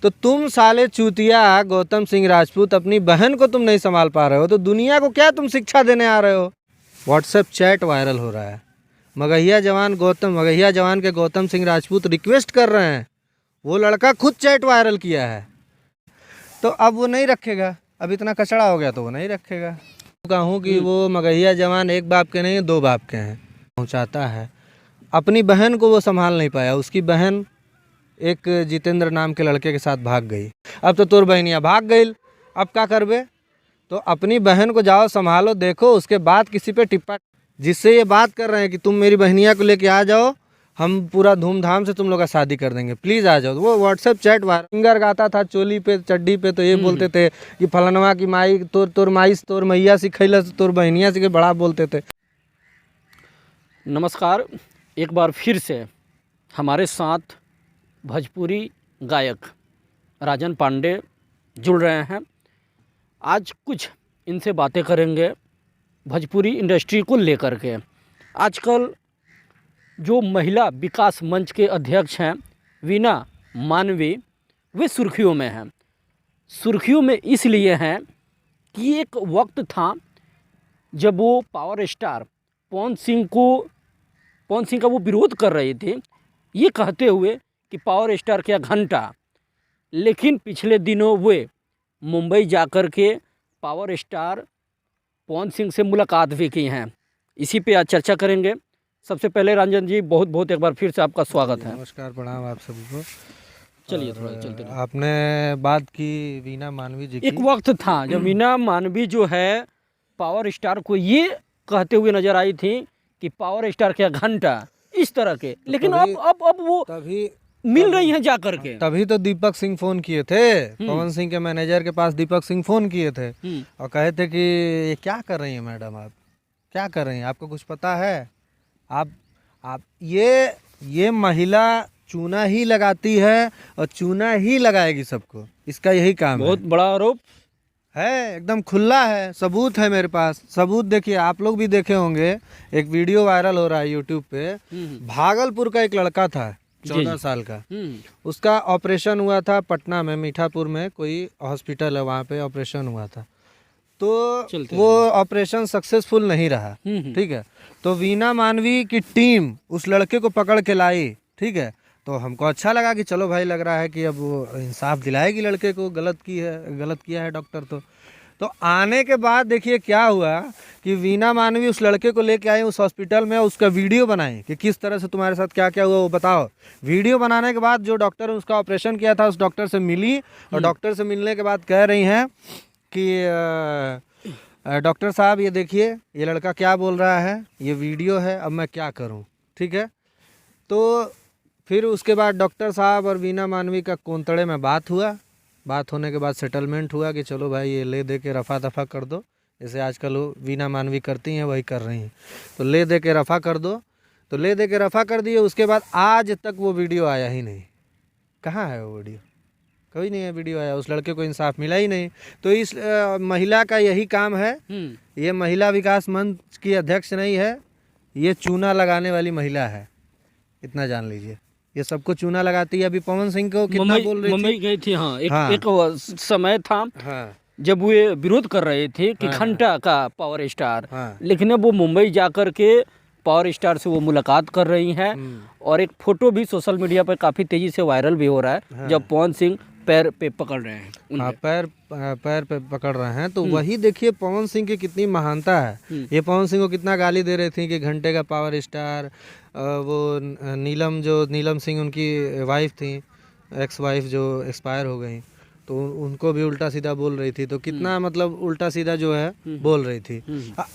तो तुम साले चूतिया गौतम सिंह राजपूत अपनी बहन को तुम नहीं संभाल पा रहे हो तो दुनिया को क्या तुम शिक्षा देने आ रहे हो। व्हाट्सएप चैट वायरल हो रहा है, मगहिया जवान के गौतम सिंह राजपूत रिक्वेस्ट कर रहे हैं, वो लड़का खुद चैट वायरल किया है। तो अब वो नहीं रखेगा, अब इतना कचड़ा हो गया तो वो नहीं रखेगा। कहूँ कि वो मगहिया जवान एक बाप के नहीं 2 बाप के हैं। पहुँचाता है, अपनी बहन को वो संभाल नहीं पाया, उसकी बहन एक जितेंद्र नाम के लड़के के साथ भाग गई। अब तो तोर बहनिया भाग गई, अब क्या करबे। तो अपनी बहन को जाओ संभालो, देखो उसके बाद किसी पे टिप्पा, जिससे ये बात कर रहे हैं कि तुम मेरी बहनिया को लेके आ जाओ, हम पूरा धूमधाम से तुम लोग का शादी कर देंगे, प्लीज़ आ जाओ। वो व्हाट्सएप चैट सिंगर गाता था चोली पे चड्डी पे, तो ये बोलते थे कि फलनवा की माई तोर माई तोर मैया सिखैल तोर बहनिया सिखे, बड़ा बोलते थे। नमस्कार, एक बार फिर से हमारे साथ भोजपुरी गायक राजन पांडे जुड़ रहे हैं। आज कुछ इनसे बातें करेंगे भोजपुरी इंडस्ट्री को लेकर के। आजकल जो महिला विकास मंच के अध्यक्ष हैं वीना मानवी, वे सुर्खियों में हैं। सुर्खियों में इसलिए हैं कि एक वक्त था जब वो पावर स्टार पवन सिंह का वो विरोध कर रहे थे, ये कहते हुए कि पावर स्टार क्या घंटा। लेकिन पिछले दिनों वे मुंबई जाकर के पावर स्टार पवन सिंह से मुलाकात भी की हैं। इसी पे आज चर्चा करेंगे। सबसे पहले रंजन जी, बहुत बहुत एक बार फिर से आपका स्वागत है। नमस्कार, प्रणाम आप सभी को। चलिए थोड़ा चलते रहिए। आपने बात की वीना मानवी जी की। एक वक्त था जब वीना मानवी जो है पावर स्टार को ये कहते हुए नजर आई थी कि पावर स्टार क्या घंटा, इस तरह के। लेकिन अब वो तभी मिल रही हैं जाकर के। तभी तो दीपक सिंह फोन किए थे, पवन सिंह के मैनेजर के पास दीपक सिंह फोन किए थे और कहे थे कि ये क्या कर रही हैं मैडम, आप क्या कर रही हैं, आपको कुछ पता है। आप ये महिला चूना ही लगाती है और चूना ही लगाएगी सबको, इसका यही काम है। बहुत बड़ा आरोप है, एकदम खुला है, सबूत है मेरे पास। सबूत देखिए, आप लोग भी देखे होंगे, एक वीडियो वायरल हो रहा है यूट्यूब पे। भागलपुर का एक लड़का था 14 साल का, उसका ऑपरेशन हुआ था पटना में, मीठापुर में कोई हॉस्पिटल है, वहाँ पे ऑपरेशन हुआ था। तो वो ऑपरेशन सक्सेसफुल नहीं रहा, ठीक है। तो वीना मानवी की टीम उस लड़के को पकड़ के लाई, ठीक है। तो हमको अच्छा लगा कि चलो भाई, लग रहा है कि अब वो इंसाफ दिलाएगी लड़के को, गलत किया है डॉक्टर। तो आने के बाद देखिए क्या हुआ कि वीना मानवी उस लड़के को लेके आई उस हॉस्पिटल में, उसका वीडियो बनाई कि किस तरह से तुम्हारे साथ क्या क्या हुआ वो बताओ। वीडियो बनाने के बाद जो डॉक्टर उसका ऑपरेशन किया था उस डॉक्टर से मिली, और डॉक्टर से मिलने के बाद कह रही हैं कि डॉक्टर साहब ये देखिए ये लड़का क्या बोल रहा है, ये वीडियो है, अब मैं क्या करूं, ठीक है। तो फिर उसके बाद डॉक्टर साहब और वीना मानवी का कोंतड़े में बात हुआ। बात होने के बाद सेटलमेंट हुआ कि चलो भाई ये ले दे के रफ़ा दफ़ा कर दो, जैसे आजकल वो वीना मानवी करती हैं वही कर रही हैं। तो ले दे के रफ़ा कर दो, तो ले दे के रफ़ा कर दिए। उसके बाद आज तक वो वीडियो आया ही नहीं। कहाँ है वो वीडियो, कोई नहीं है वीडियो आया, उस लड़के को इंसाफ मिला ही नहीं। तो इस महिला का यही काम है। ये महिला विकास मंच की अध्यक्ष नहीं है, ये चूना लगाने वाली महिला है, इतना जान लीजिए। ये सबको चूना लगाती है। अभी पवन सिंह को कितना बोल रही थी, मुंबई गई थी। हाँ, एक समय था जब वो विरोध कर रहे थे कि घंटा का पावर स्टार। लेकिन अब वो मुंबई जाकर के पावर स्टार से वो मुलाकात कर रही हैं। और एक फोटो भी सोशल मीडिया पर काफ़ी तेज़ी से वायरल भी हो रहा है, जब पवन सिंह पैर पे पकड़ रहे हैं। पैर पे पकड़ रहे हैं। तो वही देखिए पवन सिंह की कितनी महानता है। ये पवन सिंह को कितना गाली दे रही थी कि घंटे का पावर स्टार। वो नीलम सिंह उनकी वाइफ थी, एक्स वाइफ जो एक्सपायर हो गई, तो उनको भी उल्टा सीधा बोल रही थी। तो कितना मतलब उल्टा सीधा जो है बोल रही थी।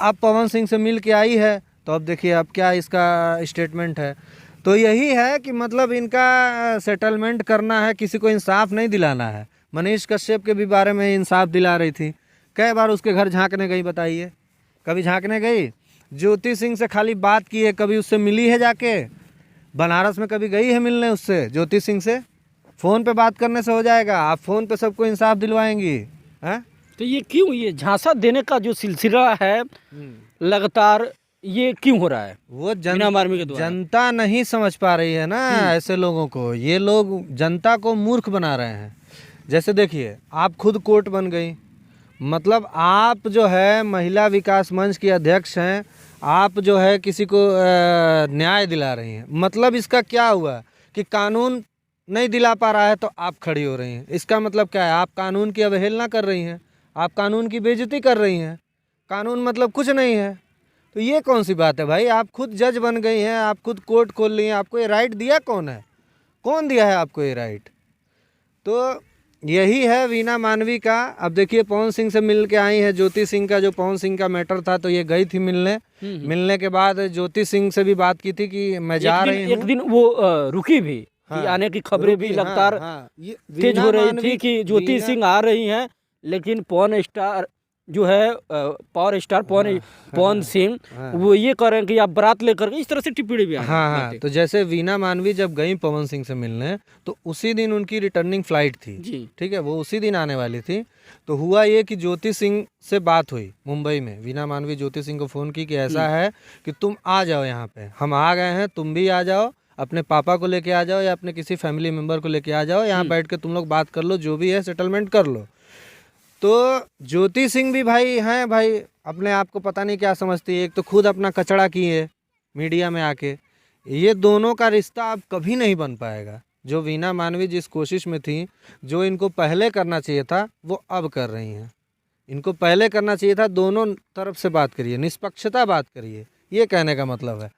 अब पवन सिंह से मिल के आई है, तो अब देखिए अब क्या इसका स्टेटमेंट है। तो यही है कि मतलब इनका सेटलमेंट करना है, किसी को इंसाफ नहीं दिलाना है। मनीष कश्यप के भी बारे में इंसाफ दिला रही थी, कई बार उसके घर झांकने गई, बताइए कभी झांकने गई। ज्योति सिंह से खाली बात की है, कभी उससे मिली है जाके, बनारस में कभी गई है मिलने उससे, ज्योति सिंह से। फ़ोन पे बात करने से हो जाएगा, आप फ़ोन पे सबको इंसाफ दिलवाएंगी हैं। तो ये क्यों, ये झांसा देने का जो सिलसिला है लगातार, ये क्यों हो रहा है? वो जनता नहीं समझ पा रही है ना ऐसे लोगों को। ये लोग जनता को मूर्ख बना रहे हैं। जैसे देखिए आप खुद कोर्ट बन गई, मतलब आप जो है महिला विकास मंच की अध्यक्ष हैं, आप जो है किसी को न्याय दिला रही हैं। मतलब इसका क्या हुआ कि कानून नहीं दिला पा रहा है तो आप खड़ी हो रही हैं। इसका मतलब क्या है? आप कानून की अवहेलना कर रही हैं, आप कानून की बेइज्जती कर रही हैं। कानून मतलब कुछ नहीं है। तो ये कौन सी बात है भाई? आप खुद जज बन गई हैं, आप खुद कोर्ट खोल ली हैं। आपको ये राइट दिया कौन है? कौन दिया है आपको ये राइट? तो यही है वीना मानवी का। अब देखिए पवन सिंह से मिल के आई है ज्योति सिंह का, जो पवन सिंह का मैटर था तो ये गई थी मिलने। मिलने के बाद ज्योति सिंह से भी बात की थी कि मैं जा रही हूँ। एक दिन वो रुकी भी कि आने की खबरें भी लगातार तेज हो रही थी कि ज्योति सिंह आ रही हैं, लेकिन पवन स्टार जो है पावर स्टार पवन सिंह वो ये कह रहे हैं कि आप बारात लेकर के, इस तरह से टिप्पणी भी आ रही है। हाँ, तो जैसे वीना मानवी जब गई पवन सिंह से मिलने तो उसी दिन उनकी रिटर्निंग फ्लाइट थी जी, ठीक है, वो उसी दिन आने वाली थी। तो हुआ ये कि ज्योति सिंह से बात हुई मुंबई में। वीना मानवी ज्योति सिंह को फ़ोन की कि ऐसा है कि तुम आ जाओ, यहाँ पे हम आ गए हैं, तुम भी आ जाओ, अपने पापा को लेके आ जाओ या अपने किसी फैमिली मेम्बर को लेके आ जाओ, यहाँ बैठ के तुम लोग बात कर लो, जो भी है सेटलमेंट कर लो। तो ज्योति सिंह भी भाई हैं, भाई अपने आप को पता नहीं क्या समझती है। एक तो खुद अपना कचड़ा की है मीडिया में आके। ये दोनों का रिश्ता अब कभी नहीं बन पाएगा। जो वीना मानवी जिस कोशिश में थी, जो इनको पहले करना चाहिए था वो अब कर रही हैं। इनको पहले करना चाहिए था, दोनों तरफ से बात करिए, निष्पक्षता बात करिए, ये कहने का मतलब है।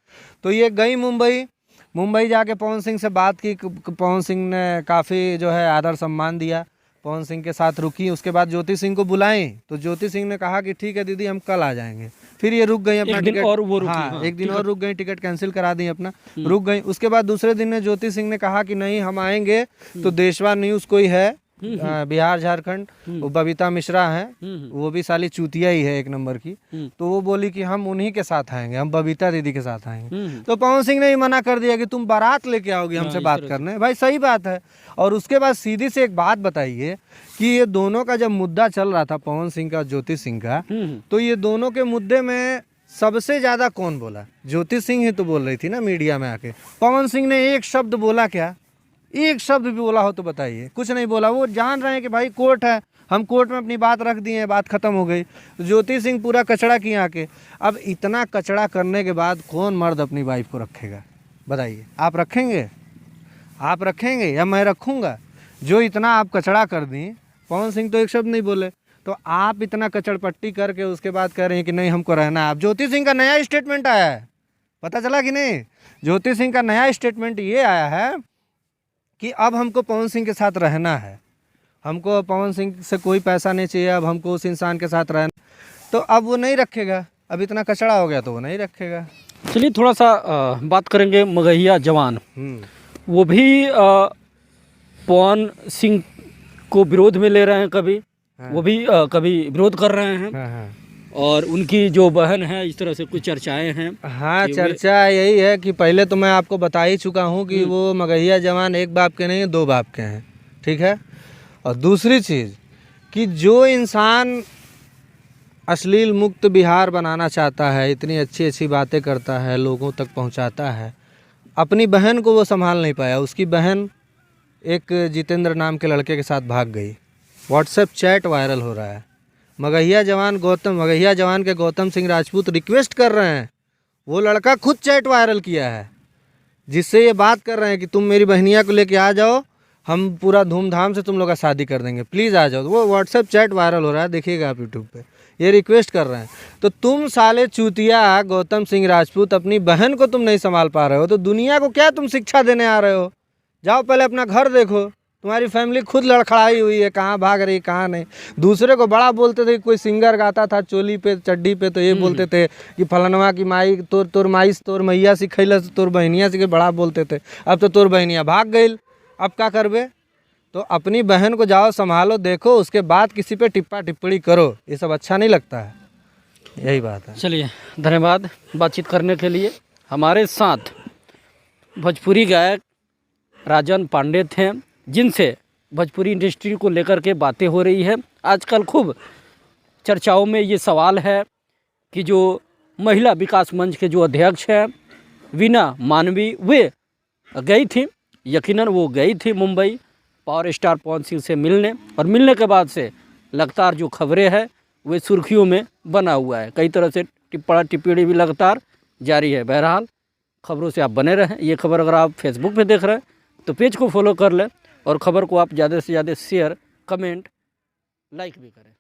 तो ये गई मुंबई जाके पवन सिंह से बात की। पवन सिंह ने काफ़ी जो है आदर सम्मान दिया, पवन सिंह के साथ रुकी। उसके बाद ज्योति सिंह को बुलाई तो ज्योति सिंह ने कहा कि ठीक है दीदी हम कल आ जाएंगे। फिर ये रुक गई अपना टिकट, और वो रुकी, हाँ एक दिन और रुक गई, टिकट कैंसिल करा दी अपना, रुक गई। उसके बाद दूसरे दिन ने ज्योति सिंह ने कहा कि नहीं हम आएंगे। तो देशवा न्यूज़ कोई है बिहार झारखंड, वो बबीता मिश्रा हैं, वो भी साली चूतिया ही है एक नंबर की। तो वो बोली कि हम उन्हीं के साथ आएंगे, हम बबीता दीदी के साथ आएंगे। तो पवन सिंह ने ही मना कर दिया कि तुम बारात लेके आओगी हमसे बात करने। भाई सही बात है। और उसके बाद सीधी से एक बात बताइए कि ये दोनों का जब मुद्दा चल रहा था पवन सिंह का ज्योति सिंह का, तो ये दोनों के मुद्दे में सबसे ज्यादा कौन बोला? ज्योति सिंह ही तो बोल रही थी ना मीडिया में आके। पवन सिंह ने एक शब्द बोला क्या? एक शब्द भी बोला हो तो बताइए। कुछ नहीं बोला। वो जान रहे हैं कि भाई कोर्ट है, हम कोर्ट में अपनी बात रख दिए, बात खत्म हो गई। तो ज्योति सिंह पूरा कचड़ा किए आके। अब इतना कचड़ा करने के बाद कौन मर्द अपनी वाइफ को रखेगा? बताइए, आप रखेंगे? आप रखेंगे या मैं रखूँगा? जो इतना आप कचड़ा कर दी, पवन सिंह तो एक शब्द नहीं बोले, तो आप इतना कचड़पट्टी करके उसके बाद कह रहे हैं कि नहीं हमको रहना है। आप ज्योति सिंह का नया स्टेटमेंट आया है, पता चला कि नहीं? ज्योति सिंह का नया स्टेटमेंट ये आया है कि अब हमको पवन सिंह के साथ रहना है, हमको पवन सिंह से कोई पैसा नहीं चाहिए, अब हमको उस इंसान के साथ रहना। तो अब वो नहीं रखेगा, अब इतना कचड़ा हो गया तो वो नहीं रखेगा। चलिए थोड़ा सा बात करेंगे मगहिया जवान। वो भी पवन सिंह को विरोध में ले रहे हैं, कभी वो भी कभी विरोध कर रहे हैं। और उनकी जो बहन है, इस तरह से कुछ चर्चाएं हैं। हाँ, चर्चा यही है कि पहले तो मैं आपको बता ही चुका हूँ कि वो मगहिया जवान एक बाप के नहीं 2 बाप के हैं, ठीक है। और दूसरी चीज़ कि जो इंसान अश्लील मुक्त बिहार बनाना चाहता है, इतनी अच्छी अच्छी बातें करता है, लोगों तक पहुँचाता है, अपनी बहन को वो संभाल नहीं पाया। उसकी बहन एक जितेंद्र नाम के लड़के के साथ भाग गई। व्हाट्सएप चैट वायरल हो रहा है। मगहिया जवान के गौतम सिंह राजपूत रिक्वेस्ट कर रहे हैं, वो लड़का खुद चैट वायरल किया है जिससे ये बात कर रहे हैं कि तुम मेरी बहनिया को लेके आ जाओ, हम पूरा धूमधाम से तुम लोग का शादी कर देंगे, प्लीज़ आ जाओ। तो वो व्हाट्सएप चैट वायरल हो रहा है, देखिएगा आप यूट्यूब पे। ये रिक्वेस्ट कर रहे हैं। तो तुम साले चूतिया गौतम सिंह राजपूत अपनी बहन को तुम नहीं संभाल पा रहे हो तो दुनिया को क्या तुम शिक्षा देने आ रहे हो? जाओ पहले अपना घर देखो। तुम्हारी फैमिली खुद लड़खड़ाई हुई है, कहाँ भाग रही कहाँ नहीं। दूसरे को बड़ा बोलते थे, कोई सिंगर गाता था चोली पे चड्डी पे तो ये बोलते थे कि फलनवा की माई तोर माई तोर मैया सिखैल तोर बहनिया सिखे, बड़ा बोलते थे। अब तो तोर बहनिया भाग गई, अब क्या करबे? तो अपनी बहन को जाओ संभालो, देखो, उसके बाद किसी पे टिप्पा टिप्पणी करो, ये सब अच्छा नहीं लगता है। यही बात है। चलिए, धन्यवाद बातचीत करने के लिए। हमारे साथ भोजपुरी गायक राजन पांडे थे, जिनसे भोजपुरी इंडस्ट्री को लेकर के बातें हो रही है। आजकल खूब चर्चाओं में ये सवाल है कि जो महिला विकास मंच के जो अध्यक्ष हैं वीना मानवी, वे गई थी, यकीनन वो गई थी मुंबई पावर स्टार पवन सिंह से मिलने, और मिलने के बाद से लगातार जो खबरें हैं वे सुर्खियों में बना हुआ है। कई तरह से टिप्पणी टिप्पणी भी लगातार जारी है। बहरहाल खबरों से आप बने रहें। ये खबर अगर आप फेसबुक पे देख रहे हैं तो पेज को फॉलो कर लें, और ख़बर को आप ज़्यादा से ज़्यादा शेयर, कमेंट, लाइक भी करें।